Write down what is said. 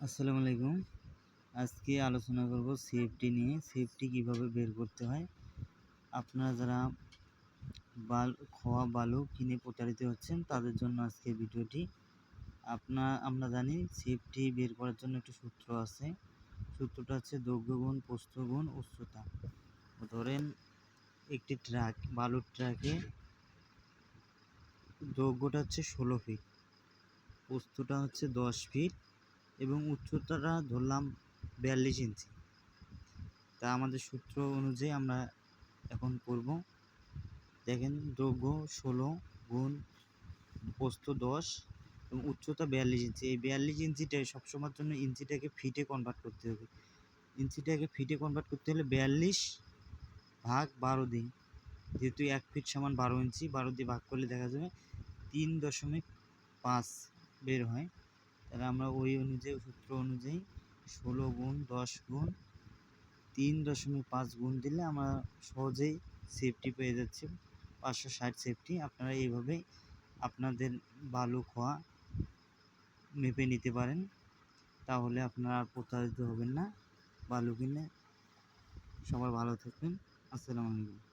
আসসালামু আলাইকুম। আজকে আলোচনা করব সিএফটি নিয়ে। সিএফটি কিভাবে বের করতে হয়। আপনারা যারা খোয়া বালু কিনে প্রতারিত হচ্ছেন তাদের জন্য আজকে ভিডিওটি। আমরা জানি সিএফটি বের করার জন্য একটি সূত্র আছে। সূত্রটা হচ্ছে দৈর্ঘ্য গুণ প্রস্থ গুণ উচ্চতা। ধরেন একটি ট্রাক, বালুর ট্রাকে দৈর্ঘ্যটা হচ্ছে 16 ফিট, প্রস্থটা হচ্ছে 10 ফিট এবং উচ্চতাটা ধরলাম 42 ইঞ্চি। তা আমাদের সূত্র অনুযায়ী আমরা এখন করব। দেখেন, দৈর্ঘ্য 16 গুণ প্রস্থ 10 এবং উচ্চতা 42 ইঞ্চি। এই 42 ইঞ্চিটাই সবসময়ের জন্য ইঞ্চিটাকে ফিটে কনভার্ট করতে হবে। ইঞ্চিটাকে ফিটে কনভার্ট করতে হলে 42 ভাগ 12 দিই। যেহেতু 1 ফিট সমান 12 ইঞ্চি, 12 দিয়ে ভাগ করলে দেখা যাবে 3.5 বের হয়। তাহলে আমরা ওই অনুযায়ী, সূত্র অনুযায়ী 16 গুণ 10 গুণ 3.5 গুণ দিলে আমরা সহজেই সেফটি পেয়ে যাচ্ছি, 560 সেফটি। আপনারা এইভাবেই আপনাদের বালু খোয়া মেপে নিতে পারেন, তাহলে আপনারা আর প্রতারিত হবেন না বালু কিনে। সবাই ভালো থাকবেন। আসসালামু আলাইকুম।